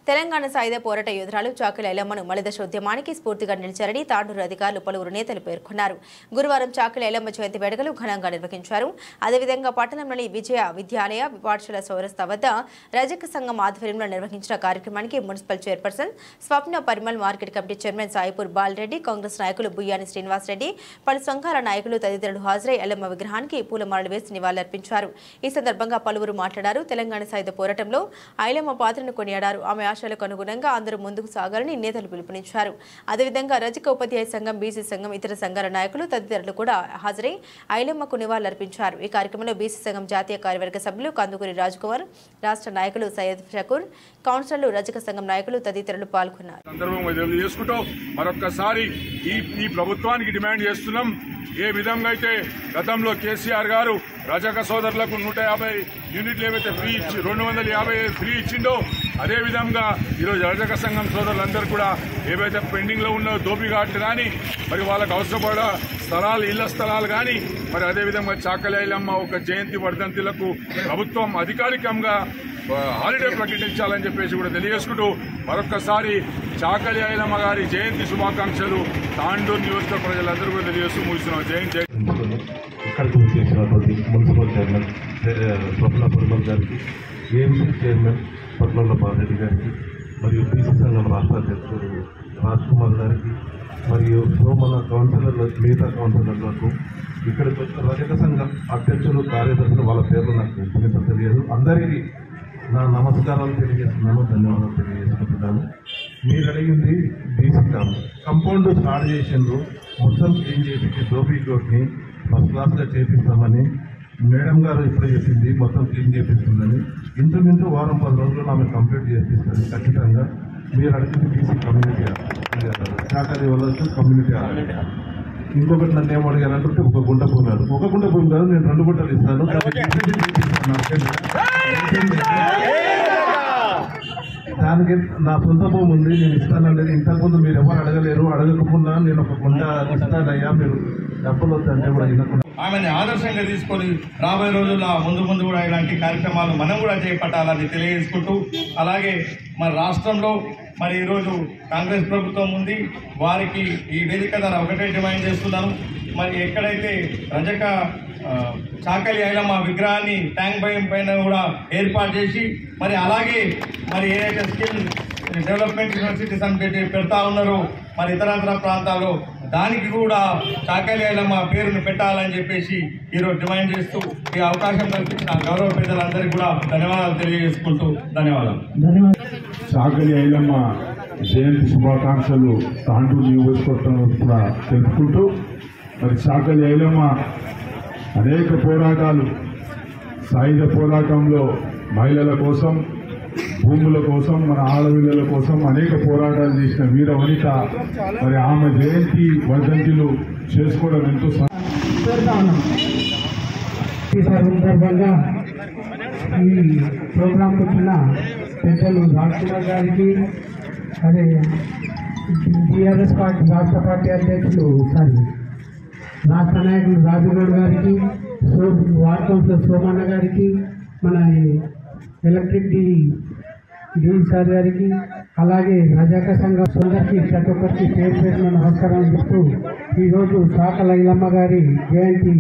తెలంగాణ సాయుధ పోరాట యోధురాలు చాకలి ఐలమ్మను మలిదశ ఉద్యమానికి స్ఫూర్తిగా నిలిచారని తాండూరు అధికారులు పలువురు నేతలు పేర్కొన్నారు. గురువారం చాకలి ఐలమ్మ జయంతి వేడుకలు ఘనంగా నిర్వహించారు. అదేవిధంగా పట్టణంలోని విజయ విద్యాలయ పాఠశాల చౌరస్తా వద్ద రజక సంఘం ఆధ్వర్యంలో నిర్వహించిన కార్యక్రమానికి municipal chairperson Swapna Parimal, market committee chairman Saipur Balareddy, Congress నాయకులు బుయ్యాని శ్రీనివాసరెడ్డి, పలు సంఘాల నాయకులు తదితరులు హాజరై ఐలమ్మ విగ్రహానికి పూలమాలలు వేసి నివాళులర్పించారు. ఈ సందర్భంగా పలువురు మాట్లాడారు. తెలంగాణ సాయుధ పోరాటంలో ఐలమ్మ పాత్రను కొనియాడారు. ఆమె ఆశలకు అనుగుణంగా అందరూ ముందుకు సాగాలని నేతలు పిలుపునిచ్చారు. అదేవిధంగా రజక ఉపాధ్యాయ సంఘం, బీసీ సంఘం, ఇతర సంఘాల నాయకులు తదితరులు కూడా హాజరై ఐలమ్మకు నివాళులర్పించారు. ఈ కార్యక్రమంలో బీసీ సంఘం జాతీయ కార్యవర్గ సభ్యులు కందుకూరి రాజ్కుమార్, రాష్ట్ర నాయకులు సయ్యద్ షకూర్, కౌన్సిలర్లు, రజక సంఘం నాయకులు తదితరులు పాల్గొన్నారు. మరొకసారి ఈ ప్రభుత్వానికి డిమాండ్ చేస్తున్నాం. ఏ విధంగా అయితే గతంలో కేసీఆర్ గారు రజక సోదరులకు 150 యూనిట్లు ఏవైతే ఫ్రీ ఇచ్చి 250 ఫ్రీ ఇచ్చిండో, అదే విధంగా ఈరోజు రజక సంఘం సోదరులందరూ కూడా ఏవైతే పెండింగ్ లో ఉన్నో దోపిఘాట్లు కానీ, మరి వాళ్ళకు అవసరపడ స్థలాలు, ఇళ్ల స్థలాలు కానీ, మరి అదేవిధంగా చాకలి ఐలమ్మ ఒక జయంతి వర్ధంతులకు ప్రభుత్వం అధికారికంగా హాలిడే ప్రకటించాలని చెప్పేసి కూడా తెలియజేసుకుంటూ మరొక్కసారి చాకలి ఐలమ్మ గారి జయంతి శుభాకాంక్షలు తాండూరు నియోజకవర్గ ప్రజలందరూ కూడా తెలియజేస్తూ ముగిస్తున్నాం. జయంతి. ఇక్కడికి చేసినటువంటి మున్సిపల్ చైర్మన్ స్వప్న పరిమల్ గారికి, ఏఎంసీ చైర్మన్ పట్ల బాలరెడ్డి గారికి, మరియు బీసీ సంఘం రాష్ట్ర అధ్యక్షుడు రాజ్కుమార్ గారికి, మరియు మన కౌన్సిలర్లు, మిగతా కౌన్సిలర్లకు, ఇక్కడికి వచ్చిన రజక సంఘం అధ్యక్షులు, కార్యదర్శులు, వాళ్ళ పేర్లు నాకు తెలియదు. అందరికీ నా నమస్కారాలు తెలియజేస్తున్నాను, ధన్యవాదాలు తెలియజేసుకుంటున్నాను. మీరు అడిగింది బీసీ కంపౌండ్ స్టార్ట్ చేసిండ్రు, మొత్తం క్లీన్ చేసి దోపీ కోట్ని ఫస్ట్ క్లాస్గా చేపిస్తామని మేడం గారు ఇప్పుడే చెప్పింది. మొత్తం క్లీన్ చేపిస్తుందని ఇంచుమించు వారం 10 రోజుల్లో ఆమె కంప్లీట్ చేపిస్తుంది ఖచ్చితంగా. మీరు అడిగింది బీసీ కమ్యూనిటీ చాకలి వల్ల కమ్యూనిటీ. ఇంకొకటి నన్ను ఏమో అడిగారంటే ఒక గుంట భూమి, ఒక గుంట భూమి కాదు, నేను 2 గుంటలు ఇస్తాను. దానికి నా సొంత భూమి ఉంది, నేను ఇస్తాననేది ఇంతకుముందు మీరు ఎవరు అడగలేరు. అడగకుండా నేను ఒక గుంట ఇస్తానయ్యా, మీరు డబ్బులు వద్దంటే కూడా వినకుండా ఆమెని ఆదర్శంగా తీసుకొని రాబోయే రోజుల్లో ముందు కూడా ఇలాంటి కార్యక్రమాలు మనం కూడా చేపట్టాలని తెలియజేసుకుంటూ, అలాగే మన రాష్ట్రంలో మరి ఈరోజు కాంగ్రెస్ ప్రభుత్వం ఉంది, వారికి ఈ వేదిక ద్వారా ఒకటే డిమాండ్ చేస్తున్నాను. మరి ఎక్కడైతే రజక చాకలి ఐలమ్మ విగ్రహాన్ని ట్యాంక్ పైన కూడా ఏర్పాటు చేసి, మరి అలాగే మరి ఏదైతే స్కిల్ డెవలప్మెంట్ యూనివర్సిటీస్ అని పెడతా ఉన్నారో మరి ఇతర ప్రాంతాల్లో, దానికి కూడా చాకలి ఐలమ్మ పేరును పెట్టాలని చెప్పేసి ఈరోజు డిమాండ్ చేస్తూ ఈ అవకాశం కల్పించిన గౌరవ పెద్దలందరికీ కూడా ధన్యవాదాలు తెలియజేసుకుంటూ ధన్యవాదాలు. చాకలి ఐలమ్మ జయంతి శుభాకాంక్షలు తాండూరు నియోజకవర్గం కూడా తెలుపుకుంటూ, మరి చాకలి ఐలమ్మ అనేక పోరాటాలు, సాయుధ పోరాటంలో మహిళల కోసం, భూముల కోసం, మన ఆడపిల్లల కోసం అనేక పోరాటాలు చేసిన వీర వనిత. మరి ఆమె జయంతి వర్ధంతులు చేసుకోవడం ఎంతో ఈ సందర్భంగా ఈ ప్రోగ్రాంకి వచ్చిన పెద్దలు రాజ్కుమార్ గారికి, అదే టీఆర్ఎస్ పార్టీ రాష్ట్ర పార్టీ అధ్యక్షులు రాష్ట్ర నాయకులు రాజుగౌడ్ గారికి, వార్డ్ కౌన్సిలర్ సోమన్న గారికి, మన ఎలక్ట్రిక్ డీ సార్ గారికి, అలాగే రజక సంఘం అందరికీ ప్రతి ఒక్కరికి పేరు పేరున నమస్కారాలు చెప్తూ, ఈరోజు చాకలి ఐలమ్మ గారి జయంతి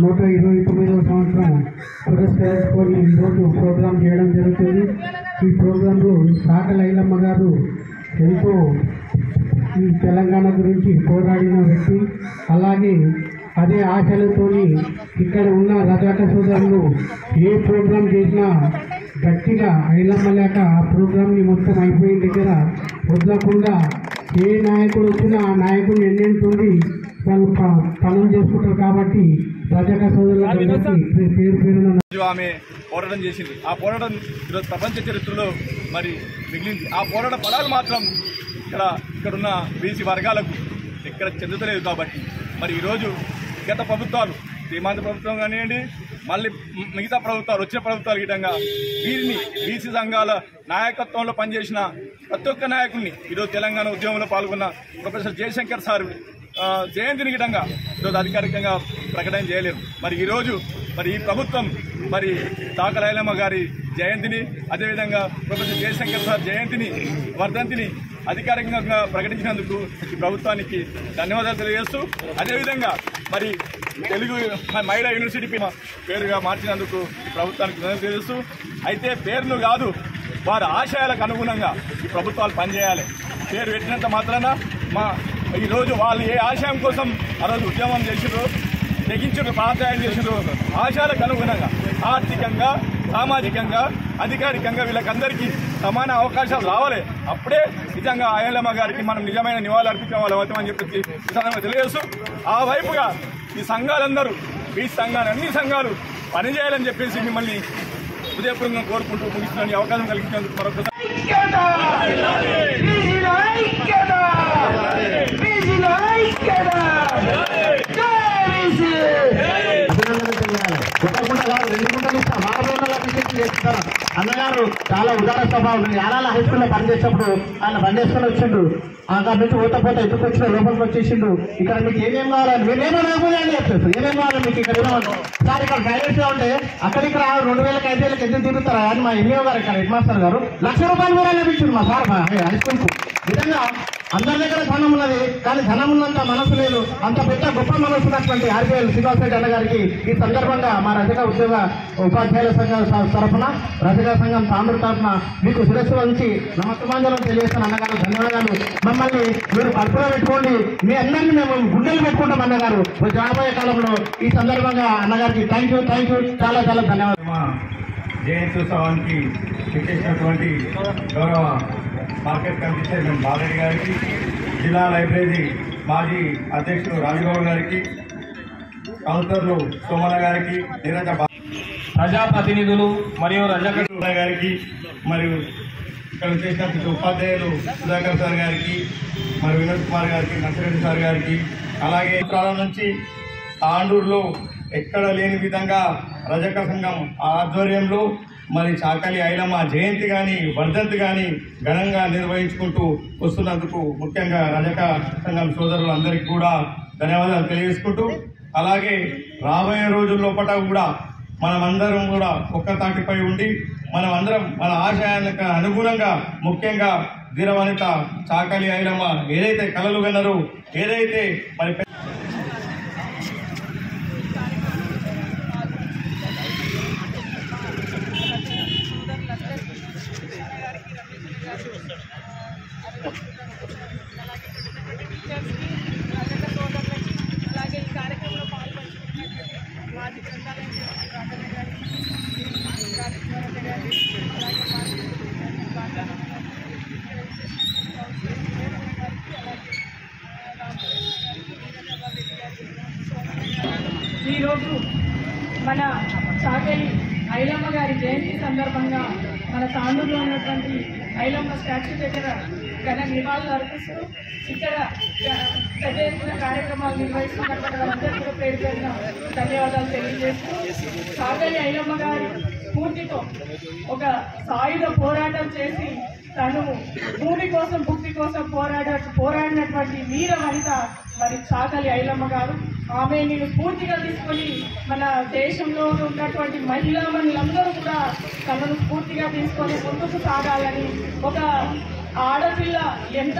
129వ సంవత్సరం పురస్కరించుకొని ఈరోజు ప్రోగ్రాం చేయడం జరుగుతుంది. ఈ ప్రోగ్రాంలో చాకలి ఐలమ్మ గారు ఎంతో ఈ తెలంగాణ గురించి పోరాడిన వ్యక్తి. అలాగే అదే ఆశలతోని ఇక్కడ ఉన్న రజక సోదరులు ఏ ప్రోగ్రాం చేసినా గట్టిగా ఐలమ్మ లేక ఆ ప్రోగ్రాంని మొత్తం అయిపోయిన దగ్గర వదలకుండా ఏ నాయకుడు వచ్చినా ఆ నాయకుడిని ఎన్నుండి వాళ్ళు పనులు చేసుకుంటారు. కాబట్టి రజక సోదరులందరికీ పేరు పేరున ఆమె పోరాటం చేసింది. ఆ పోరాటం ఈరోజు ప్రపంచ చరిత్రలో మరి మిగిలింది. ఆ పోరాట ఫలాలు మాత్రం ఇక్కడున్న బీసీ వర్గాలకు ఎక్కడ చెందుతలేదు. కాబట్టి మరి ఈరోజు గత ప్రభుత్వాలు, శ్రీమంత ప్రభుత్వం కానివ్వండి, మళ్ళీ మిగతా ప్రభుత్వాలు, వచ్చిన ప్రభుత్వాలు గిటంగా వీరిని బీసీ సంఘాల నాయకత్వంలో పనిచేసిన ప్రతి ఒక్క నాయకుడిని ఈరోజు తెలంగాణ ఉద్యమంలో పాల్గొన్న ప్రొఫెసర్ జయశంకర్ సార్ జయంతిని గిటంగా ఈరోజు అధికారికంగా ప్రకటన చేయలేరు. మరి ఈరోజు మరి ఈ ప్రభుత్వం మరి చాకలి ఐలమ్మ గారి జయంతిని అదేవిధంగా ప్రొఫెసర్ జయశంకర్ సార్ జయంతిని వర్ధంతిని అధికారికంగా ప్రకటించినందుకు ఈ ప్రభుత్వానికి ధన్యవాదాలు తెలియజేస్తూ అదేవిధంగా మరి తెలుగు మహిళా యూనివర్సిటీ పేరుగా మార్చినందుకు ఈ ప్రభుత్వానికి ధన్యవాదాలు తెలియజేస్తూ అయితే పేరును కాదు వారి ఆశయాలకు అనుగుణంగా ఈ ప్రభుత్వాలు పనిచేయాలి. పేరు పెట్టినంత మాత్రాన ఈరోజు వాళ్ళు ఏ ఆశయం కోసం ఆ రోజు ఉద్యమం చేసిరో తెగించారు పాత్యాయం చేసిరో ఆశయాలకు అనుగుణంగా ఆర్థికంగా సామాజికంగా అధికారికంగా వీళ్ళకందరికీ సమాన అవకాశాలు రావాలి. అప్పుడే నిజంగా అయ్యలమ్మ గారికి మనం నిజమైన నివాళులు అర్పించే వాళ్ళు అవుతామని చెప్పి తెలియజేస్తూ ఆ వైపుగా ఈ సంఘాలందరూ బీచ్ సంఘాలు అన్ని సంఘాలు పనిచేయాలని చెప్పేసి మిమ్మల్ని హృదయపూర్వకంగా కోరుకుంటూ ముగిస్తున్న అవకాశం కలిగించినందుకు మరొకసారి అన్నగారు చాలా ఉదార స్వభావం. యానాల హై స్కూల్లో పనిచేసేటప్పుడు ఆయన బండి వేసుకొని వచ్చిండు. అక్కడ నుంచి పోత ఎందుకు వచ్చిన లోపలికి వచ్చేసిండు. ఇక్కడ మీకు ఏమేం కావాలని మీరేమో లేకపోతే చెప్పేసి ఏమేం కావాలి మీకు ఇక్కడ ఏమో సార్ ఇక్కడ ప్రైవేట్ గా ఉంటే అక్కడికి 2000 5,000 ఎందుకు తిరుగుతారా అని మా ఎంఈఓ గారు ఇక్కడ హెడ్ మాస్టర్ గారు ₹1,00,000 కూడా లభించింది మా సార్ హై స్కూల్ కు. నిజంగా అందరి దగ్గర ధనం ఉన్నది కానీ ధనం ఉన్నంత మనసు లేదు. అంత పెద్ద గొప్ప మనసు ఉన్నటువంటి ఆర్బీఐ శ్రీనివాసరెడ్డి అన్న గారికి ఈ సందర్భంగా మా రజక ఉద్యోగ ఉపాధ్యాయుల సంఘం తరఫున రజక సంఘం తాండ్రు తరఫున మీకు శిరస్సు వంచి నమస్కారం తెలియజేస్తాను అన్నగారు. ధన్యవాదాలు. మమ్మల్ని మీరు కడుపులో పెట్టుకోండి. మీ అందరినీ మేము గుండెలు పెట్టుకుంటాం అన్నగారు. రాబోయే కాలంలో ఈ సందర్భంగా అన్నగారికి థ్యాంక్ యూ చాలా చాలా ధన్యవాదాలు. జయంతి ఉత్సవానికి ఇచ్చేసినటువంటి గౌరవ మార్కెట్ కమిటీ చైర్మన్ బాలరెడ్డి గారికి, జిల్లా లైబ్రరీ మాజీ అధ్యక్షుడు రాజగౌడ్ గారికి, కౌన్సిలర్లు సోమన్న గారికి, నీరజ ప్రజాప్రతినిధులు మరియు రజక గారికి, మరియు ఇక్కడ చేసినటువంటి ఉపాధ్యాయులు సుధాకర్ సార్ గారికి, మరియు వినోద్ కుమార్ గారికి, నర్సిరెడ్డి సార్ గారికి, అలాగే కాలం నుంచి తాండూరులో ఎక్కడ లేని విధంగా రజక సంఘం ఆధ్వర్యంలో మరి చాకలి ఐలమ్మ జయంతి కానీ వర్ధంతి కానీ ఘనంగా నిర్వహించుకుంటూ వస్తున్నందుకు ముఖ్యంగా రజక సంఘం సోదరులందరికీ కూడా ధన్యవాదాలు తెలియజేసుకుంటూ, అలాగే రాబోయే రోజుల్లో కూడా మనమందరం కూడా ఒక్క తాటిపై ఉండి మనమందరం మన ఆశయానికి అనుగుణంగా ముఖ్యంగా ధీరవనిత చాకలి ఐలమ్మ ఏదైతే కలలు కన్నారో ఏదైతే మరి ఈరోజు మన చాకలి ఐలమ్మ గారి జయంతి సందర్భంగా మన తాండూరులో ఉన్నటువంటి ఐలమ్మ స్టాచ్యూ దగ్గర ఘన నివాళులు అర్పిస్తూ ఇక్కడ పెద్ద ఎత్తున కార్యక్రమాలు నిర్వహిస్తున్నటువంటి వాళ్ళందరికీ కూడా పేరు పేరున ధన్యవాదాలు తెలియజేస్తూ, చాకలి ఐలమ్మ గారి స్ఫూర్తితో ఒక సాయుధ పోరాటం చేసి తను భూమి కోసం భుక్తి కోసం పోరాడినటువంటి వీర వనిత మరి చాకలి ఐలమ్మ గారు. ఆమెని స్ఫూర్తిగా తీసుకొని మన దేశంలో ఉన్నటువంటి మహిళలందరూ కూడా తనను స్ఫూర్తిగా తీసుకొని ముందుకు సాగాలని, ఒక ఆడపిల్ల ఎంత